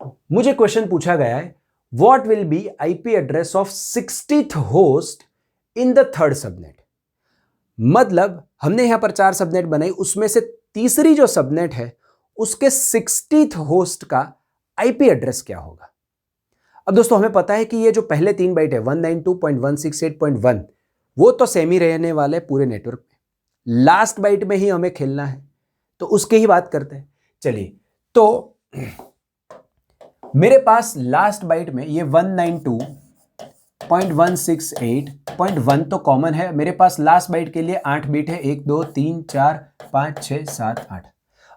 मुझे क्वेश्चन पूछा गया है what will be IP address of 60th host in the third subnet. मतलब हमने यहां पर 4 सबनेट बनाई, उसमें से तीसरी जो सबनेट है उसके 60th होस्ट का आईपी एड्रेस क्या होगा। अब दोस्तों हमें पता है कि ये जो पहले 3 बाइट है 192.168.1 वो तो सेम ही रहने वाले पूरे नेटवर्क में, लास्ट बाइट में ही हमें खेलना है, तो उसकी ही बात करते हैं। चलिए, तो मेरे पास लास्ट बाइट में ये 192.168.1 तो कॉमन है। मेरे पास लास्ट बाइट के लिए 8 बिट है, 1 2 3 4 5 6 7 8।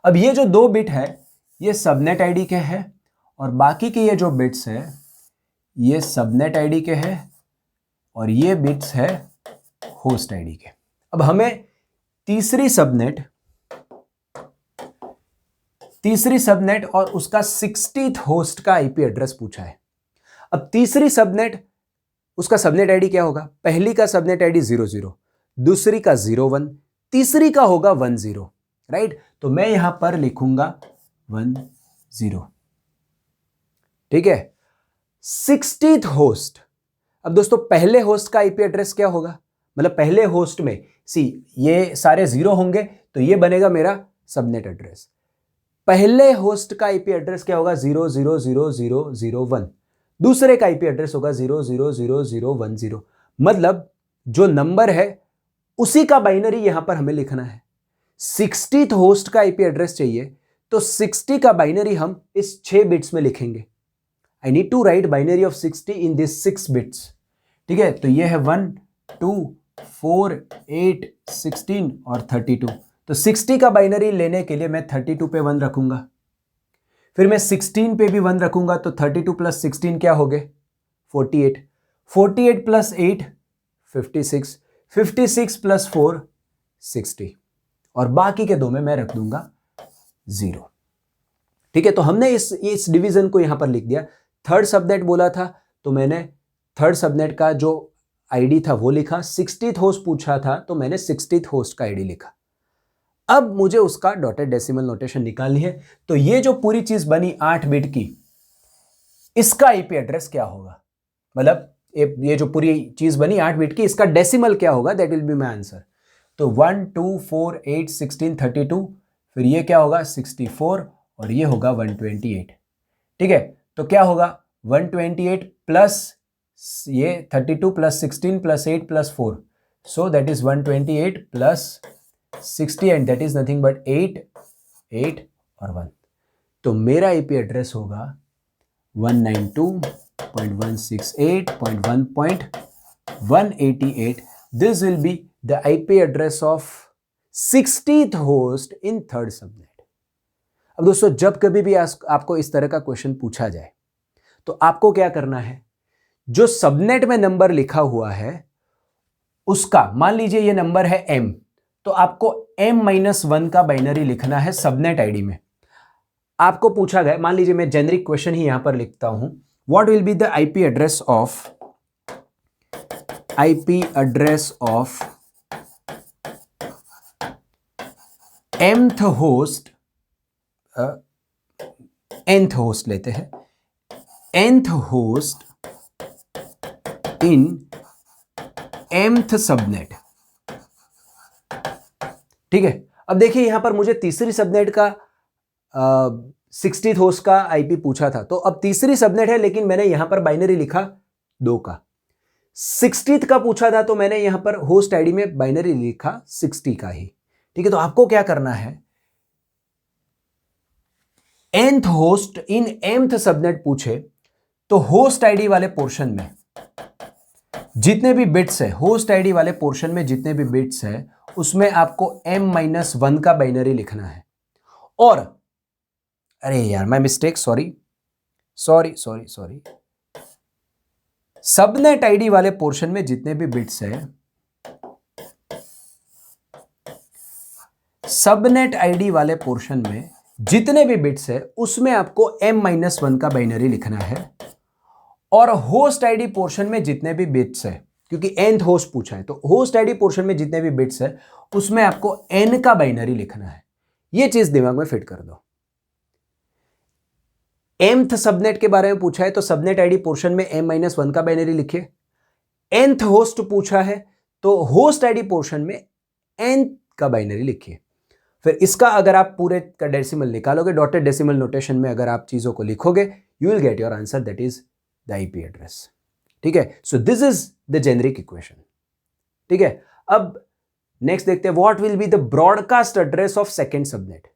अब ये जो 2 बिट है ये सबनेट आईडी के है और बाकी के ये जो बिट्स है ये सबनेट आईडी के है और ये बिट्स है होस्ट आईडी के। अब हमें तीसरी सबनेट और उसका 60th होस्ट का आईपी एड्रेस पूछा है। अब तीसरी सबनेट, उसका सबनेट आईडी क्या होगा? पहली का सबनेट आईडी 00, दूसरी का 01, तीसरी का होगा 10, राइट? तो मैं यहां पर लिखूंगा 10, ठीक है। 60th होस्ट, अब दोस्तों पहले होस्ट का आईपी एड्रेस क्या होगा? मतलब पहले होस्ट में ये सारे 0 होंगे तो ये बनेगा मेरा सबनेट एड्रेस। पहले होस्ट का आईपी एड्रेस क्या होगा? 0000001। दूसरे का आईपी एड्रेस होगा 0000010। मतलब जो नंबर है उसी का बाइनरी यहां पर हमें लिखना है। 60th होस्ट का आईपी एड्रेस चाहिए तो 60 का बाइनरी हम इस 6 बिट्स में लिखेंगे। I need to write binary of 60 in this 6 bits, ठीक है। तो ये है 1 2 4 8 16 और 32। तो 60 का बाइनरी लेने के लिए मैं 32 पे 1 रखूंगा, फिर मैं 16 पे भी 1 रखूंगा, तो 32 प्लस 16 क्या हो गए? 48। 48 प्लस 8 56, 56 प्लस 4 60 और बाकी के 2 में मैं रख दूंगा 0, ठीक है। तो हमने इस डिवीजन को यहां पर लिख दिया। थर्ड सबनेट बोला था तो मैंने थर्ड सबनेट का जो आईडी था वो लिखा, 60th होस्ट पूछा था तो मैंने 60th होस्ट का आईडी लिखा। अब मुझे उसका डॉटेड डेसिमल नोटेशन निकालनी है। तो ये जो पूरी चीज बनी 8 बिट की, इसका आईपी एड्रेस क्या होगा? मतलब ये जो पूरी चीज बनी 8 बिट की, इसका डेसिमल क्या होगा? That will be my answer. तो 1 2 4 8 16 32, फिर ये क्या होगा? 64 और ये होगा 128, ठीक है। तो क्या होगा? 128 प्लस ये 32 plus 16 plus 8 plus 4, so that is 128 plus 60 and that is nothing but 8 8 और 1। तो मेरा आईपी एड्रेस होगा 192.168.1.188। This will be the IP address of 60th host in third subnet. अब दोस्तों जब कभी भी आपको इस तरह का क्वेश्चन पूछा जाए तो आपको क्या करना है? जो सबनेट में नंबर लिखा हुआ है उसका, मान लीजिए ये नंबर है m, तो आपको m-1 का बाइनरी लिखना है सबनेट आईडी में। आपको पूछा गया, मान लीजिए मैं जेनरिक क्वेश्चन ही यहां पर लिखता हूं, what will be the IP address of mth host, nth host लेते हैं, nth host in mth subnet, ठीक है। अब देखिए यहां पर मुझे तीसरी सबनेट का 60th होस्ट का आईपी पूछा था, तो अब तीसरी सबनेट है लेकिन मैंने यहां पर बाइनरी लिखा 2 का। 60th का पूछा था तो मैंने यहां पर होस्ट आईडी में बाइनरी लिखा 60 का ही, ठीक है। तो आपको क्या करना है? nth host in mth subnet पूछे तो होस्ट आईडी वाले पोर्शन में जितने भी बिट्स है, होस्ट आईडी वाले पोर्शन में जितने भी बिट्स है उसमें आपको m-1 का बाइनरी लिखना है। और अरे यार my mistake, sorry, subnet ID वाले पोर्शन में जितने भी बिट्स है, सबनेट आईडी वाले पोर्शन में जितने भी बिट्स है उसमें आपको m-1 का बाइनरी लिखना है। और होस्ट आईडी पोर्शन में जितने भी बिट्स है, क्योंकि nth होस्ट पूछा है, तो होस्ट आईडी पोर्शन में जितने भी बिट्स है उसमें आपको n का बाइनरी लिखना है। यह चीज दिमाग में फिट कर दो। mth सबनेट के बारे में पूछा है तो सबनेट आईडी पोर्शन में m-1 का बाइनरी लिखिए। nth होस्ट पूछा है तो होस्ट आईडी पोर्शन में n का बाइनरी लिखिए। फिर इसका अगर आप पूरे का डेसिमल निकालोगे, डॉटेड डेसिमल नोटेशन में अगर आप चीजों को लिखोगे, you will get your answer, that is the IP address. ठीक है, so this is the generic equation. ठीक है, अब नेक्स्ट देखते हैं what will be the broadcast address of second subnet.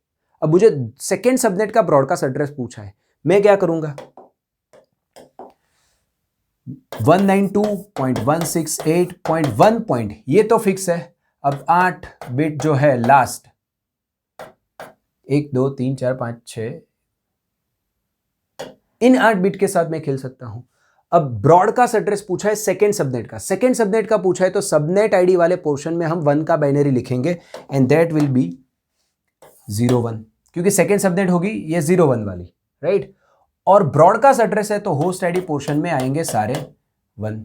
अब मुझे सेकंड सबनेट का ब्रॉडकास्ट एड्रेस पूछा है, मैं क्या करूंगा, 192.168.1 ये तो फिक्स है। अब 8 बिट जो है लास्ट 1 2 3 4 5 6, इन 8 बिट के साथ मैं खेल सकता हूं। अब ब्रॉडकास्ट एड्रेस पूछा है सेकंड सबनेट का, सेकंड सबनेट का पूछा है तो सबनेट आईडी वाले पोर्शन में हम 1 का बाइनरी लिखेंगे एंड दैट विल बी 01, क्योंकि सेकंड सबनेट होगी ये 01 वाली, राइट। और ब्रॉडकास्ट एड्रेस है तो होस्ट आईडी पोर्शन में आएंगे सारे 1।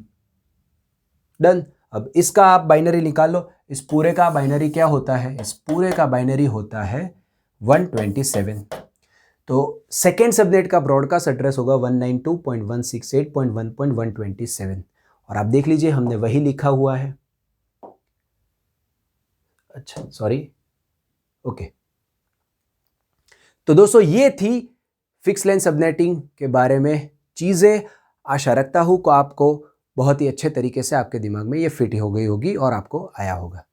डन। अब इसका आप बाइनरी निकाल लो, इस पूरे का बाइनरी क्या होता है, इस पूरे का बाइनरी होता है 127। तो सेकेंड सबनेट का ब्रॉडकास्ट एड्रेस होगा 192.168.1.127 और आप देख लीजिए हमने वही लिखा हुआ है। अच्छा सॉरी, ओके। तो दोस्तों ये थी फिक्स लेंथ सबनेटिंग के बारे में चीजें। आशा रखता हूं कि आपको बहुत ही अच्छे तरीके से आपके दिमाग में ये फिट हो गई होगी और आपको आया होगा।